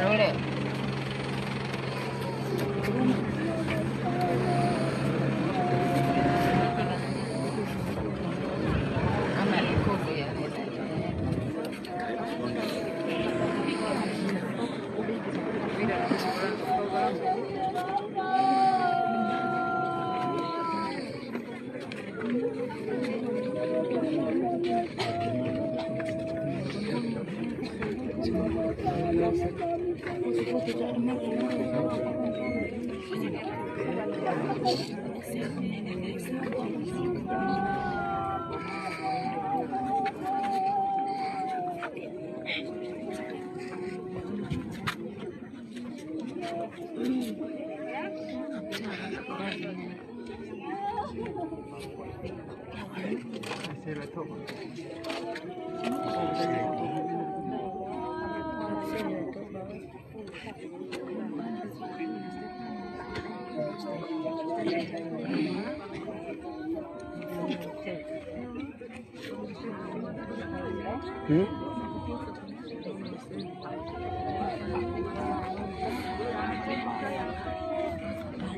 Boleh. Amal kuku ya.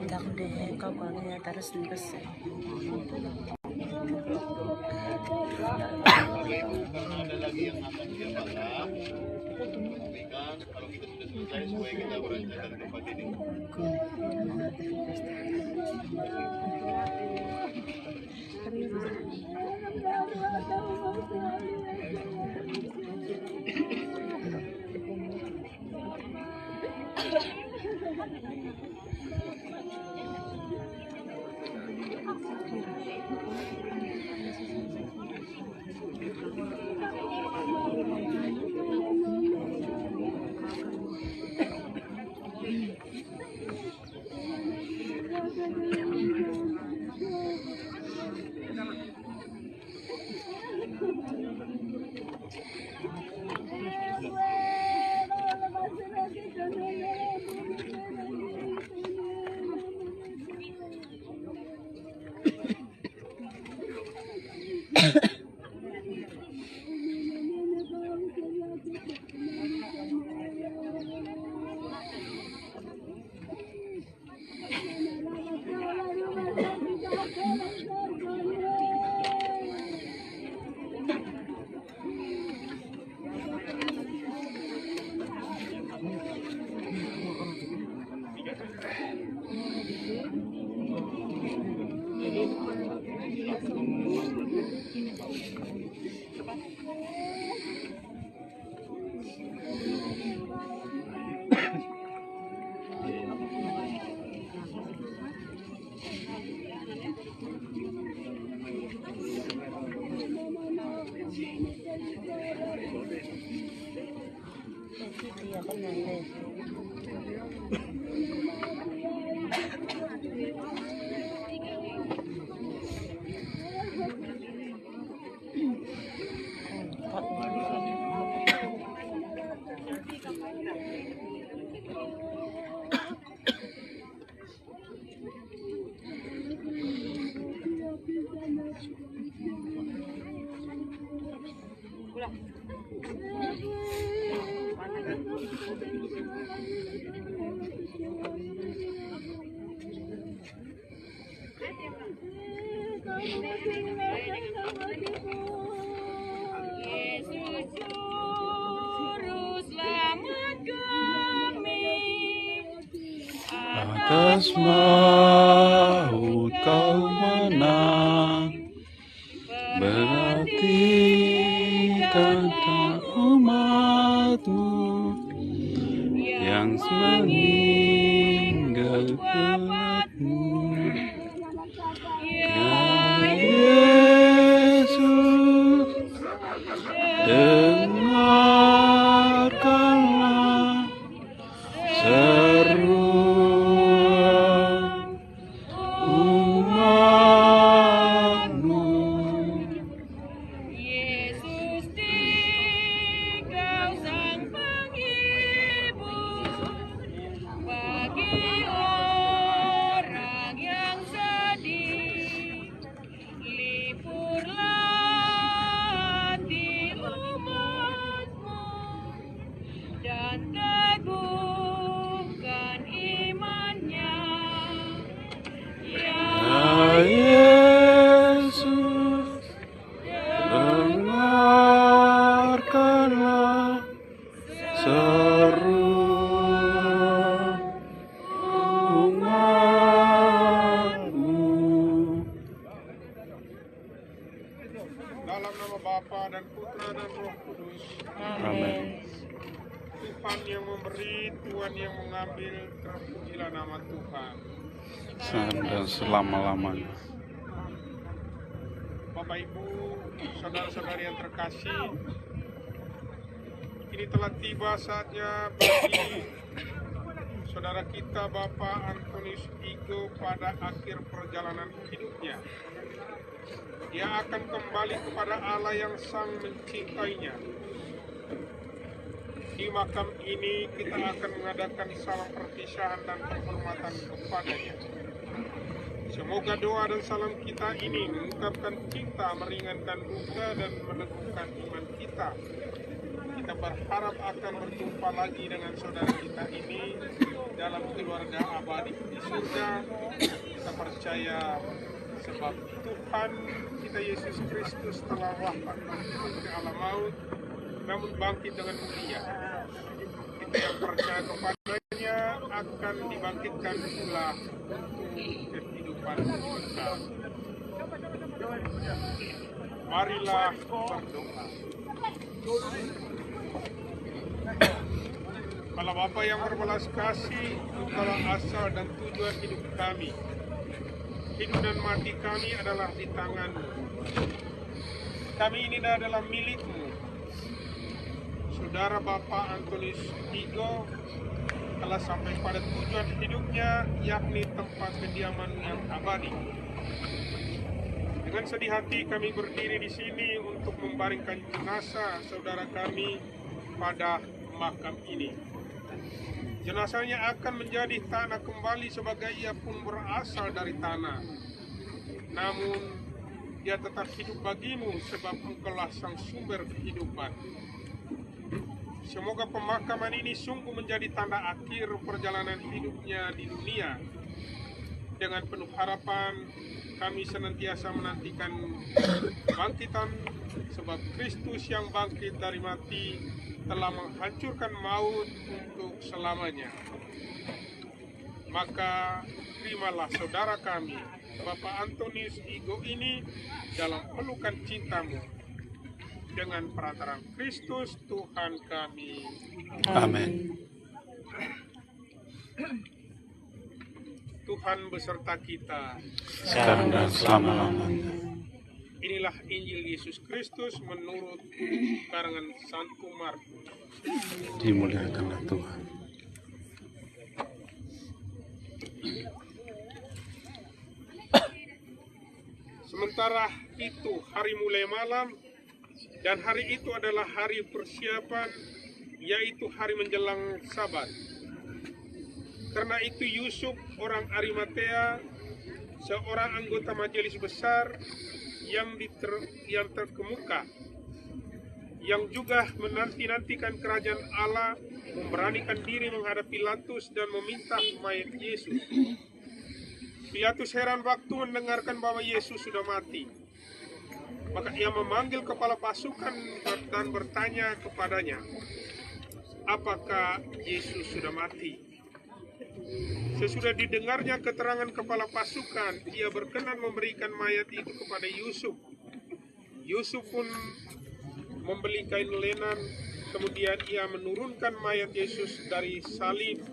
Bahan deh kau kalau terus terus. Ada lagi yang akan dia makan. Sampaikan kalau kita sudah selesai supaya kita beranjak ke tempat ini. Yesus juru selamat kami, Atas maut kau menang, berarti kata umatmu yang meninggalkanmu. Ya Yesus, dengarkanlah seruan umatmu. Yesus Dikau sang penghibur bagi orang yang Dalam nama Bapa dan Putra dan Roh Kudus. Amin. Tuhan yang memberi, Tuhan yang mengambil, terpujilah nama Tuhan. sekarang dan selama-lamanya. Bapak Ibu, saudara-saudari yang terkasih, ini telah tiba saatnya bagi saudara kita Bapak Antonius Igo pada akhir perjalanan hidupnya. Dia akan kembali kepada Allah yang sang mencintainya. Di makam ini kita akan mengadakan salam perpisahan dan penghormatan kepadanya. Semoga doa dan salam kita ini mengungkapkan cinta, meringankan duka dan meneguhkan iman kita. Kita berharap akan berjumpa lagi dengan saudara kita ini dalam keluarga abadi di surga. Kita percaya sebab Tuhan kita Yesus Kristus telah wafat dari alam maut, namun bangkit dengan mulia. Kita yang percaya kepadanya akan dibangkitkan pula untuk kehidupan kekal. Marilah berdoa. Kepala Bapa yang berbelas kasih, Engkaulah asal dan tujuan hidup kami. Hidup dan mati kami adalah di tangan-Mu. Kami ini adalah milik-Mu. Saudara Bapak Antonius Igo telah sampai pada tujuan hidupnya, yakni tempat kediaman yang abadi. Dengan sedih hati kami berdiri di sini untuk membaringkan jenazah saudara kami pada makam ini. Jenazahnya akan menjadi tanah kembali sebagai ia pun berasal dari tanah. Namun dia tetap hidup bagimu sebab Engkaulah sang sumber kehidupan. Semoga pemakaman ini sungguh menjadi tanda akhir perjalanan hidupnya di dunia. Dengan penuh harapan kami senantiasa menantikan bangkitan sebab Kristus yang bangkit dari mati telah menghancurkan maut untuk selamanya. Maka terimalah saudara kami, Bapak Antonius Igo ini dalam pelukan cinta-Mu. Dengan perantaraan Kristus Tuhan kami. Amin. Tuhan beserta kita. Sekarang dan selama-lamanya. Inilah Injil Yesus Kristus menurut karangan Santo Markus. Dimuliakanlah Tuhan. Sementara itu hari mulai malam, dan hari itu adalah hari persiapan, yaitu hari menjelang Sabat. Karena itu Yusuf orang Arimatea, seorang anggota majelis besar yang terkemuka, yang juga menanti-nantikan kerajaan Allah, memberanikan diri menghadap Pilatus dan meminta mayat Yesus. Pilatus heran waktu mendengarkan bahwa Yesus sudah mati. Maka ia memanggil kepala pasukan dan bertanya kepadanya, apakah Yesus sudah mati? Sesudah didengarnya keterangan kepala pasukan, ia berkenan memberikan mayat itu kepada Yusuf. Yusuf pun membeli kain lenan, kemudian ia menurunkan mayat Yesus dari salib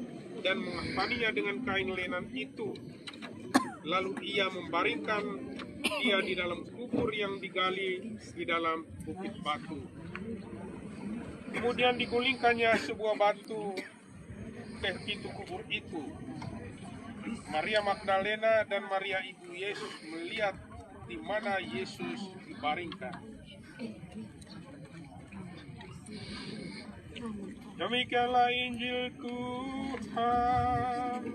dan mengapaninya dengan kain lenan itu. Lalu ia membaringkan dia di dalam kubur yang digali di dalam bukit batu. Kemudian digulingkannya sebuah batu ke pintu kubur itu. Maria Magdalena dan Maria ibu Yesus melihat di mana Yesus dibaringkan. Demikianlah Injil Tuhan.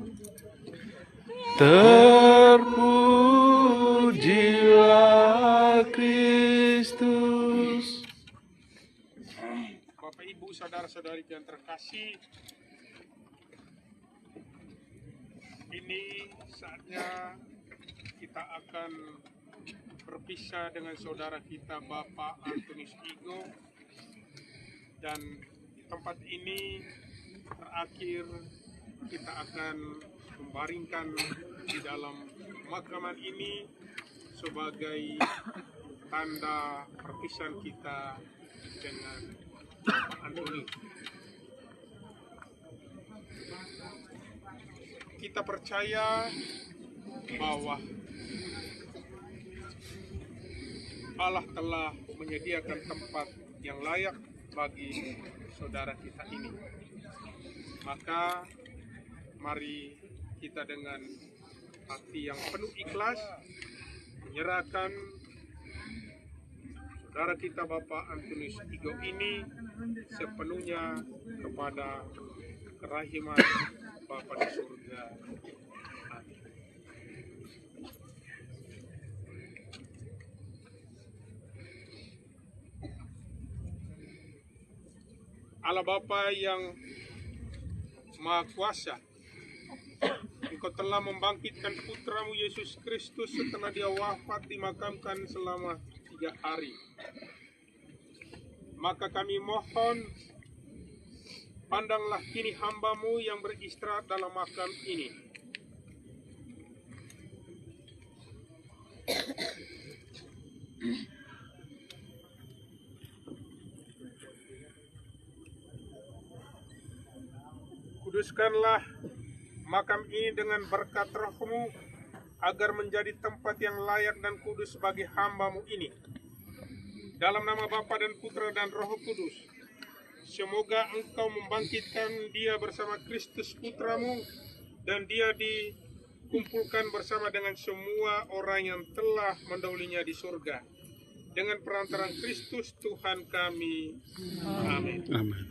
Terpujilah Kristus. Bapak Ibu saudara-saudari yang terkasih, ini saatnya kita akan berpisah dengan saudara kita Bapak Antonius Igo, dan tempat ini terakhir kita akan membaringkan di dalam pemakaman ini sebagai tanda perpisahan kita dengan Bapak Antonius. Kita percaya bahwa Allah telah menyediakan tempat yang layak bagi saudara kita ini. Maka mari kita dengan hati yang penuh ikhlas menyerahkan saudara kita Bapak Antonius Igo ini sepenuhnya kepada kerahiman Bapa di surga. Amin. Allah Bapa yang Maha Kuasa, Engkau telah membangkitkan putramu Yesus Kristus setelah dia wafat dimakamkan selama 3 hari. Maka kami mohon, pandanglah kini hamba-Mu yang beristirahat dalam makam ini. Kuduskanlah makam ini dengan berkat Roh-Mu, agar menjadi tempat yang layak dan kudus bagi hamba-Mu ini. Dalam nama Bapa dan Putra dan Roh Kudus, semoga Engkau membangkitkan dia bersama Kristus Putra-Mu, dan dia dikumpulkan bersama dengan semua orang yang telah mendahulunya di surga. Dengan perantaraan Kristus Tuhan kami. Amin. Amin.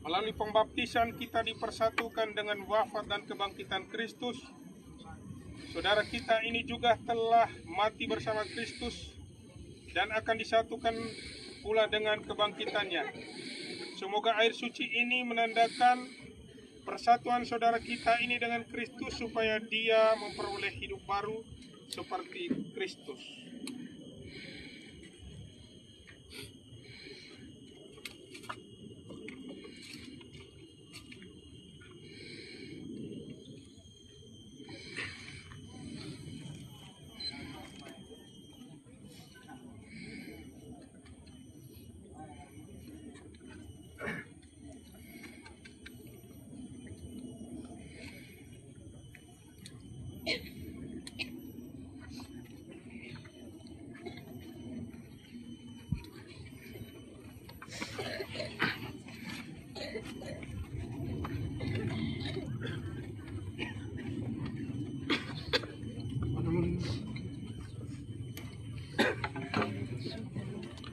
Melalui pembaptisan kita dipersatukan dengan wafat dan kebangkitan Kristus. Saudara kita ini juga telah mati bersama Kristus dan akan disatukan pula dengan kebangkitannya. Semoga air suci ini menandakan persatuan saudara kita ini dengan Kristus, supaya dia memperoleh hidup baru seperti Kristus.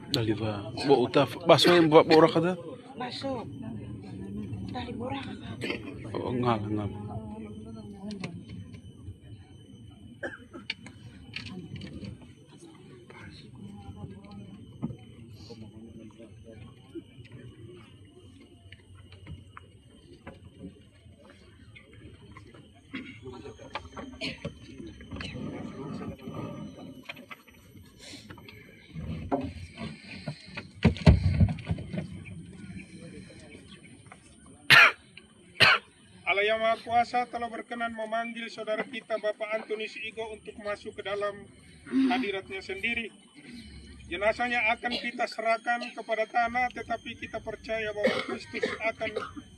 Dali ba? Bo uta baso yung borak ka da? Masuk. Dari borak. Oo nga. Allah yang Maha Kuasa telah berkenan memanggil saudara kita Bapak Antonius Igo untuk masuk ke dalam hadiratnya sendiri. Jenazahnya akan kita serahkan kepada tanah, tetapi kita percaya bahwa Kristus akan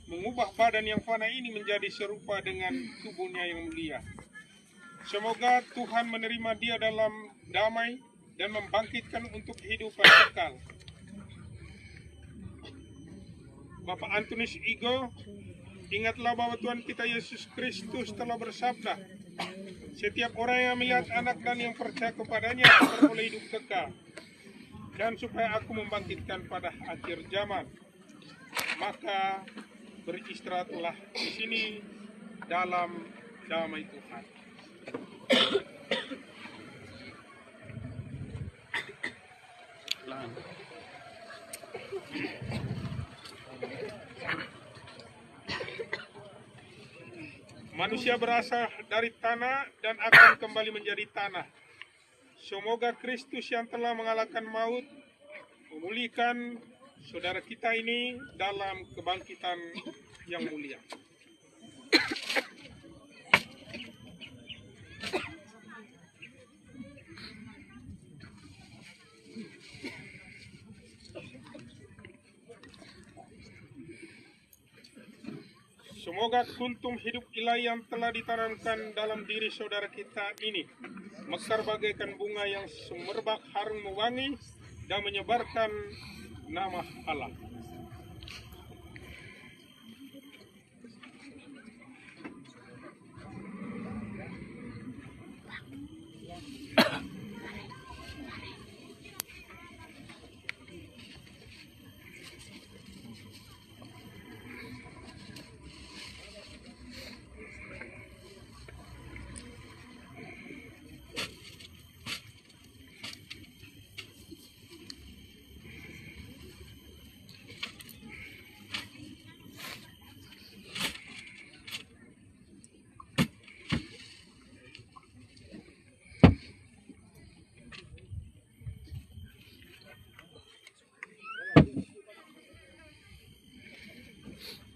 mengubah badan yang fana ini menjadi serupa dengan tubuhnya yang mulia. Semoga Tuhan menerima dia dalam damai dan membangkitkan untuk kehidupan kekal. Bapak Antonius Igo, ingatlah bahwa Tuhan kita Yesus Kristus telah bersabda, setiap orang yang melihat anak dan yang percaya kepadanya akan beroleh hidup kekal. Dan supaya aku membangkitkan pada akhir zaman, maka beristirahatlah di sini dalam damai Tuhan. Manusia berasal dari tanah dan akan kembali menjadi tanah. semoga Kristus yang telah mengalahkan maut memulihkan saudara kita ini dalam kebangkitan yang mulia. Semoga kuntum hidup ilahi yang telah ditanamkan dalam diri saudara kita ini mekar bagaikan bunga yang semerbak harum mewangi dan menyebarkan nama Allah.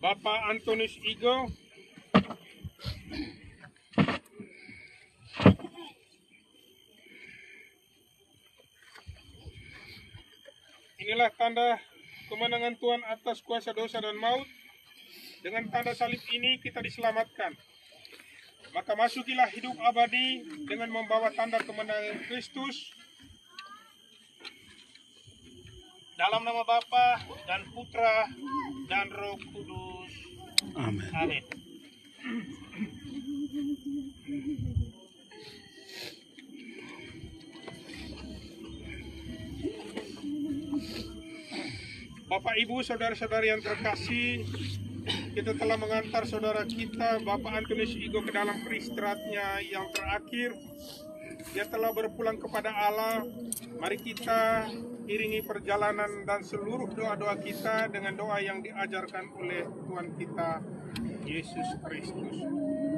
Bapak Antonius Igo, inilah tanda kemenangan Tuhan atas kuasa dosa dan maut. Dengan tanda salib ini kita diselamatkan. Maka masukilah hidup abadi dengan membawa tanda kemenangan Kristus. Dalam nama Bapa dan Putra dan Roh Kudus. Amin. Amin. Bapak, Ibu, saudara-saudari yang terkasih, kita telah mengantar saudara kita, Bapak Antonius Igo, ke dalam peristirahatnya yang terakhir. Dia telah berpulang kepada Allah. Mari kita iringi perjalanan dan seluruh doa-doa kita dengan doa yang diajarkan oleh Tuhan kita, Yesus Kristus.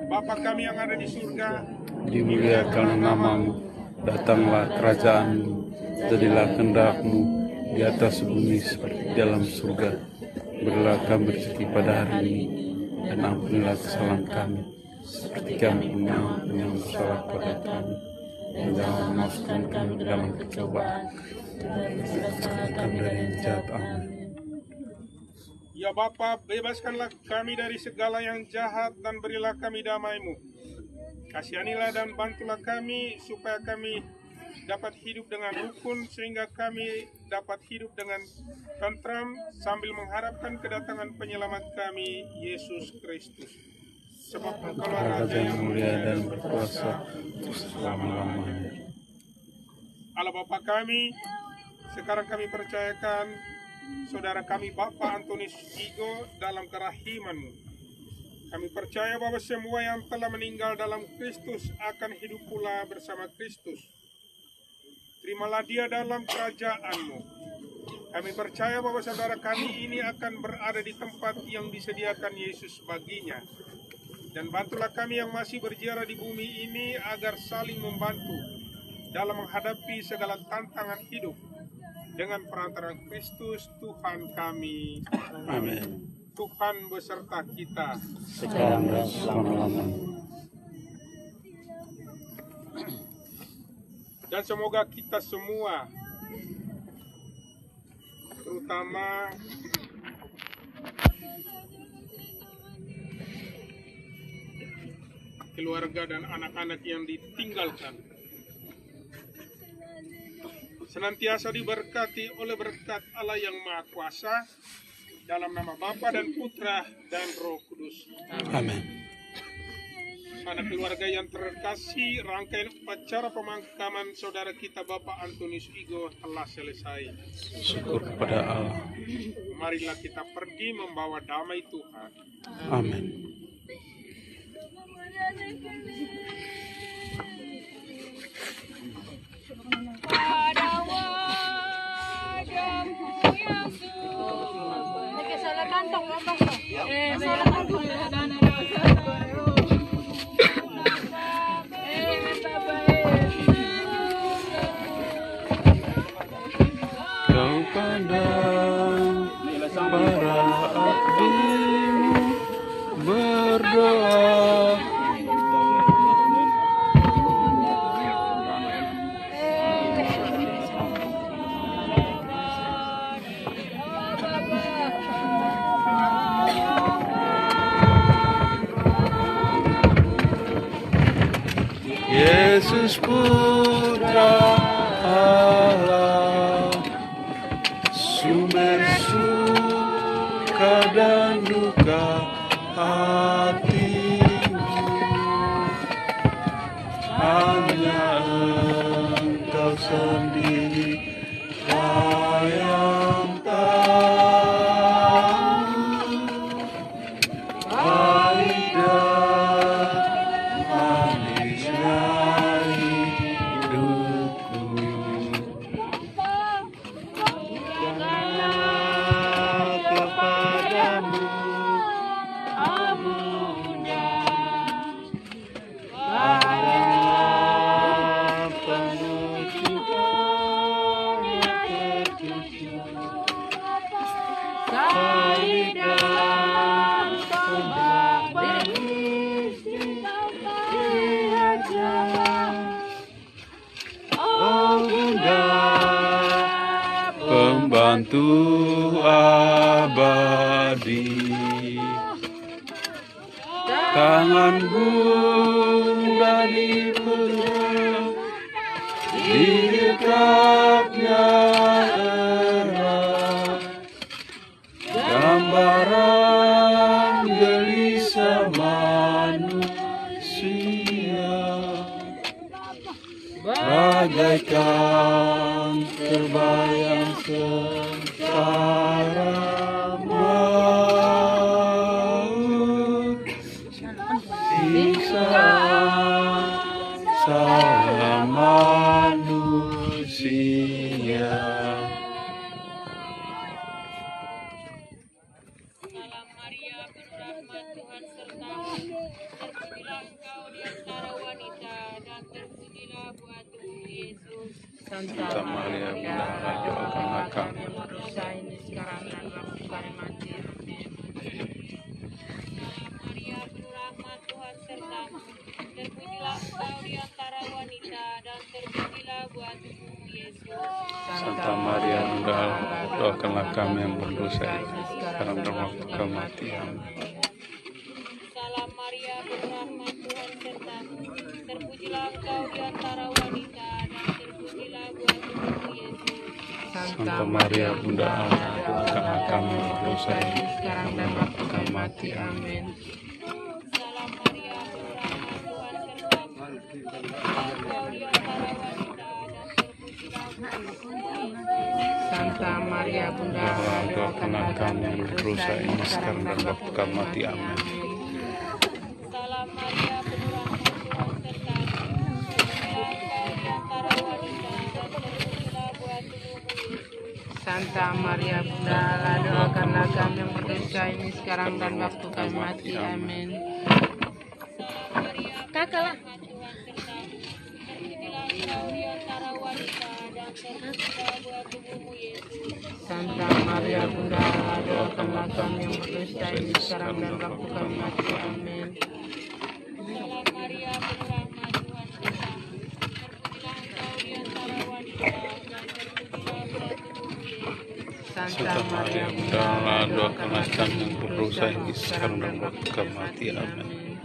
Bapa kami yang ada di surga, Dimuliakanlah namamu, datanglah kerajaanmu, jadilah kehendak-mu di atas bumi seperti di dalam surga. Berilah kami rezeki pada hari ini, dan ampunilah kesalahan kami, seperti kami mengampuni yang bersalah pada kami. Dan jangan memasukkan kami ke dalam kecobaan, selamatkan kami dari yang jahat. Amin. Ya Bapa, bebaskanlah kami dari segala yang jahat dan berilah kami damai-Mu. Kasihanilah dan bantulah kami supaya kami dapat hidup dengan rukun, sehingga kami dapat hidup dengan tentram sambil mengharapkan kedatangan penyelamat kami, Yesus Kristus. Sebab Engkaulah Raja yang mulia dan berkuasa untuk selama-lamanya. Allah Bapa kami, sekarang kami percayakan saudara kami Bapak Antonius Igo dalam kerahiman-Mu. Kami percaya bahwa semua yang telah meninggal dalam Kristus akan hidup pula bersama Kristus. Terimalah dia dalam kerajaan-Mu. Kami percaya bahwa saudara kami ini akan berada di tempat yang disediakan Yesus baginya. Dan bantulah kami yang masih berziarah di bumi ini agar saling membantu dalam menghadapi segala tantangan hidup. Dengan perantaraan Kristus Tuhan kami. Amin. Tuhan beserta kita. Sekarang dan selama-lamanya. Dan semoga kita semua, terutama keluarga dan anak-anak yang ditinggalkan, senantiasa diberkati oleh berkat Allah yang Maha Kuasa, dalam nama Bapa dan Putra dan Roh Kudus. Amin. Anak keluarga yang terkasih, rangkaian upacara pemakaman saudara kita Bapak Antonius Igo telah selesai. Syukur kepada Allah. Marilah kita pergi membawa damai Tuhan. Amin. Pada wajahmu yang suci. Salah kantong lepas. Salah kantong. kepada para abdimu berdoa. Yesus Putra Allah, sumber suka dan duka hatimu, hanya Engkau sendiri yang tahu pahit dan manisnya hidupku. Karena kepadamu Bunda, pada penuh cinta tertuju, pahit dan manis oh Bunda, pembantu abadi. Tangan Bunda dipegang, diikatnya erat, gambaran gelisah manusia, bagaikan terbayang sengsara maut, siksa salah manusia. Salam Maria, berrahmat Tuhan sertamu. Terpujilah engkau di antara wanita, dan terpujilah buah tubuh Yesus. Santa Maria, Bunda Allah, doakanlah kami. berdosa ini sekarang dan waktu kami mati. Amin. Salam Maria, berrahmat Tuhan sertamu. Terpujilah engkau di antara wanita, dan terpujilah buah tubuhmu Yesus. Santa Maria, Bunda Allah, doakanlah kami yang berdosa ini sekarang dan waktu kami mati. Amin. Salam Maria, berrahmat Tuhan sertamu. Terpujilah engkau di antara wanita, dan terpujilah buah tubuhmu Yesus. Santa Maria, Bunda Allah, doakanlah kami yang berdosa ini sekarang dan waktu kami mati. Amin. Salam Maria, berrahmat Tuhan sertamu. Terpujilah engkau di antara wanita, dan terpujilah buah tubuhmu Yesus. Santa Maria Bunda Allah, Allah, doakanlah kami yang berdosa ini sekarang dan waktu kami mati. Amin. Salam Maria, berrahmat Tuhan sertamu. Terpujilah engkau di antara wanita, dan terpujilah buah tubuhmu Yesus. Santa Maria Bunda Allah, doakanlah kami yang berdosa ini sekarang dan waktu kami mati. Amin. Kakak Tuhan sertamu. Terpujilah engkau di antara wanita, dan terpujilah buah tubuhmu Yesus. Santa Maria Bunda Allah, doakanlah kami yang berdosa ini sekarang dan waktu kami mati. Amin. Salam Maria, berrahmat Tuhan sertamu. Terpujilah engkau di antara wanita, dan terpujilah buah tubuhmu Yesus. Santa Maria, Bunda Allah, doakanlah kami yang berdosa ini sekarang dan waktu kami mati. Amin.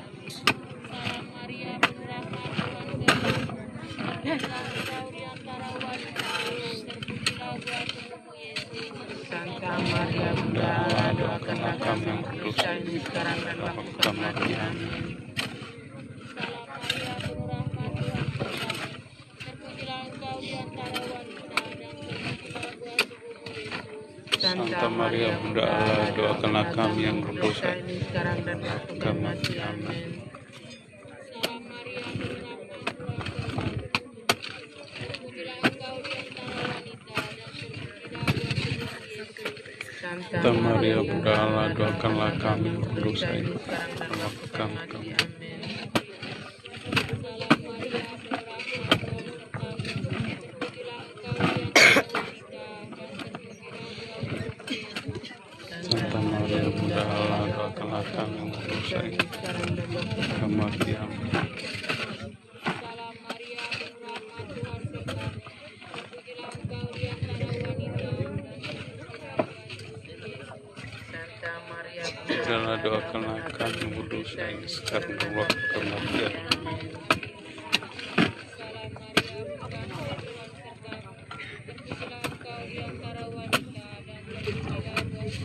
Salam Maria, berrahmat Tuhan sertamu. Terpujilah engkau di antara wanita, dan terpujilah buah tubuhmu Yesus. Santa Maria Bunda Allah, doakanlah kami yang berdosa ini sekarang dan waktu kami mati. Amin. Salam Maria, berrahmat Tuhan sertamu. Terpujilah engkau di antara wanita, dan terpujilah buah tubuhmu Yesus. Santa Maria, Bunda Allah, doakanlah kami yang berdosa ini sekarang dan waktu kami mati. Amin. Salam Maria, berrahmat Tuhan sertamu. Terpujilah engkau di antara wanita, dan terpujilah buah tubuhmu Yesus. Santa Maria, Bunda Allah, doakanlah kami yang berdosa ini sekarang dan waktu kami mati. Amin. Salam Maria, berrahmat Tuhan sertamu. Terpujilah engkau di antara wanita, dan terpujilah kami yang berdosa ini, sekarang dan waktu kematian. Salam Maria, penuh rahmat Tuhan sertamu. Terpujilah engkau di antara wanita Santa Maria Janganlah doakanlah kami yang berdosa ini sekarang dan waktu kematian. Salam Maria, penuh rahmat Tuhan sertamu. Terpujilah engkau di antara wanita dan terpujilah buah tubuhmu.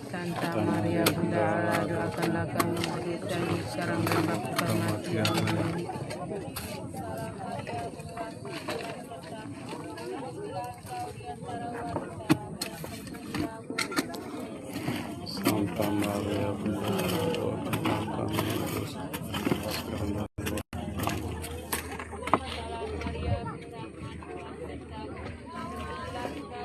Santa Maria Bunda Allah, doakanlah kami berdosa ini sekarang dan waktu kematian. Santa Maria, penuh rahmat Tuhan sertamu. Santa Maria Bunda Allah, doakanlah kami yang berdosa ini sekarang dan waktu kematian. Salam Maria, penuh rahmat Tuhan sertamu. Terpujilah engkau di antara wanita dan terpujilah buah Bunda Allah, doakanlah kami yang berdosa ini sekarang dan waktu kematian. Santa Maria Bunda Allah, doakanlah kami yang berdosa ini sekarang dan waktu kematian.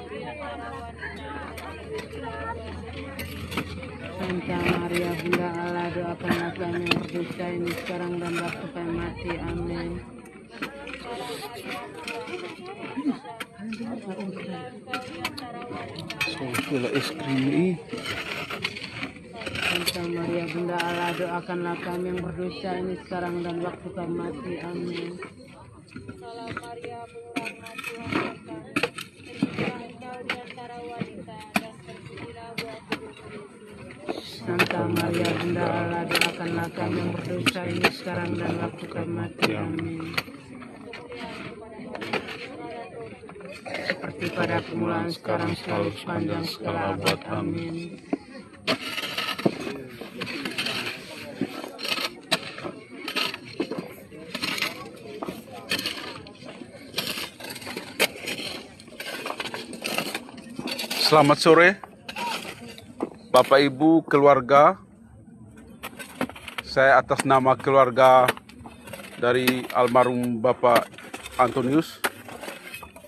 Santa Maria Bunda Allah, doakanlah kami yang berdosa ini sekarang dan waktu Santa Maria Bunda Allah, doakanlah kami yang berdosa ini sekarang dan waktu kami mati. Amin. Soalnya es krim ini. Santa Maria Bunda Allah, doakanlah kami yang berdosa ini sekarang dan waktu kami mati. Amin. Salam Maria, penuh rahmat Tuhan sertamu. Terpujilah engkau di antara wanita dan terpujilah buah tubuhmu. Santa Maria Bunda Allah, doakanlah kami yang berdosa ini sekarang dan waktu kami mati. Amin. Seperti pada permulaan, sekarang, selalu, sepanjang segala abad. Amin. Selamat sore, Bapak Ibu, keluarga. Saya atas nama keluarga dari almarhum Bapak Antonius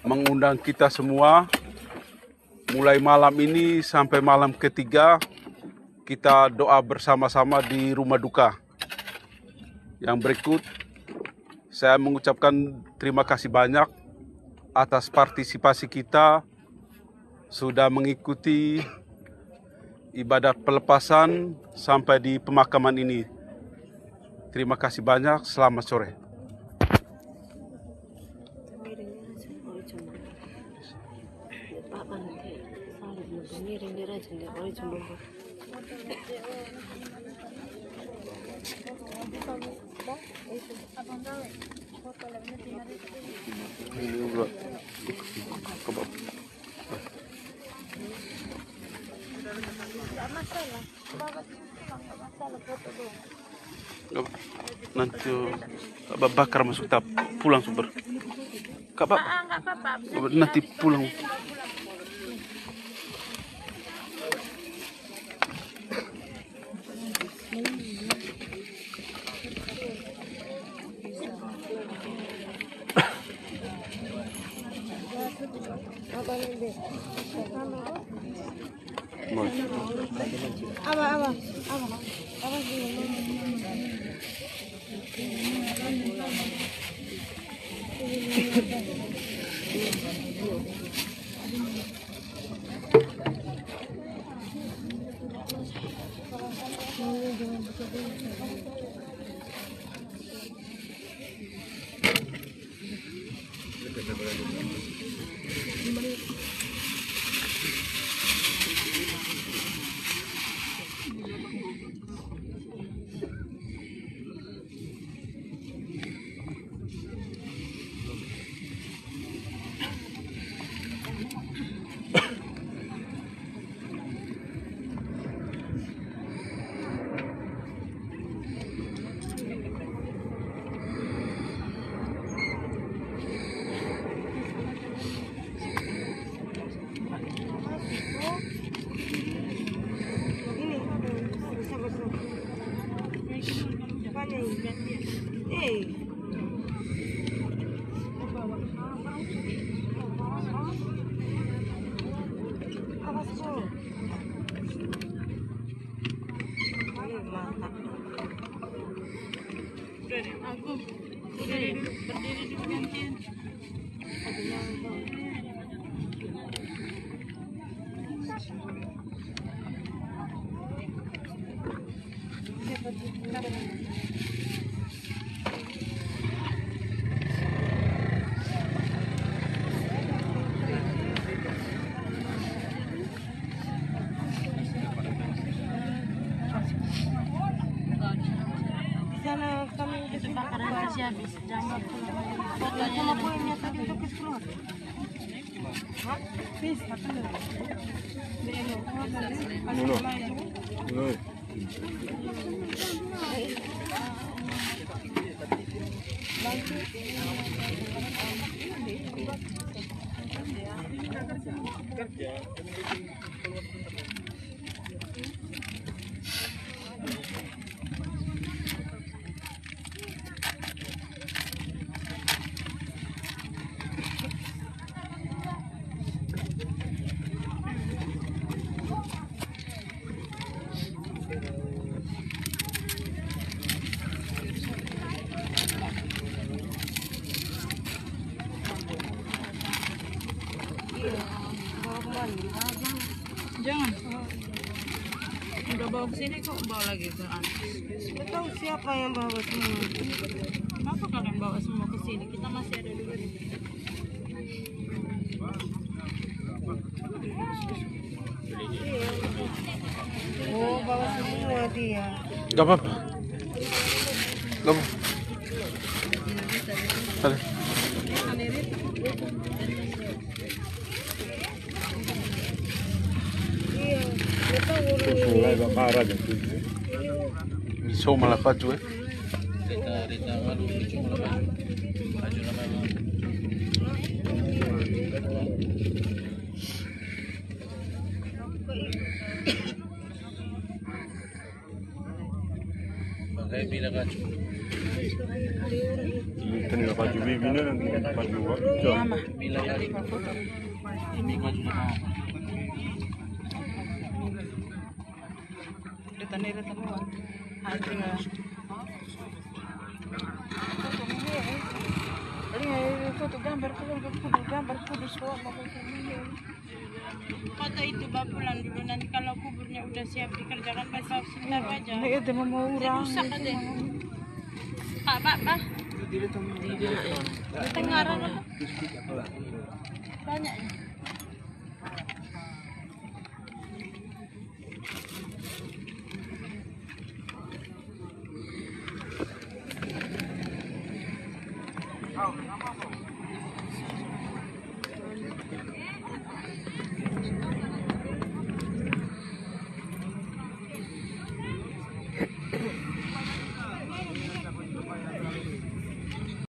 mengundang kita semua mulai malam ini sampai malam ketiga kita doa bersama-sama di rumah duka. Yang berikut saya mengucapkan terima kasih banyak atas partisipasi kita sudah mengikuti ibadah pelepasan sampai di pemakaman ini. Terima kasih banyak, selamat sore. Nanti bakar masuk tap pulang super. Kak Pak, nanti pulang. Sana kami udah Makanan masih habis. Jangan sama poinnya tadi itu ke keluar. Bis, Jangan. Udah bawa ke sini kok bawa lagi ke atas. Nggak tahu siapa yang bawa semua. Kenapa kalian bawa semua ke sini? Kita masih ada dulu di sini. Oh, bawa semua dia. Gak apa-apa. Gak apa-apa. Ada. Iya, nggak tahu orang ini. So malapaju eh. Kan nggak baju bibi nanti baju jam. Gambar kudus kok mau Kata itu bapulan dulu, nanti kalau kuburnya udah siap dikerjakan besok sebentar aja. itu mau orang. Rusak aja. Pak. Di Tengaran apa? Banyak ya?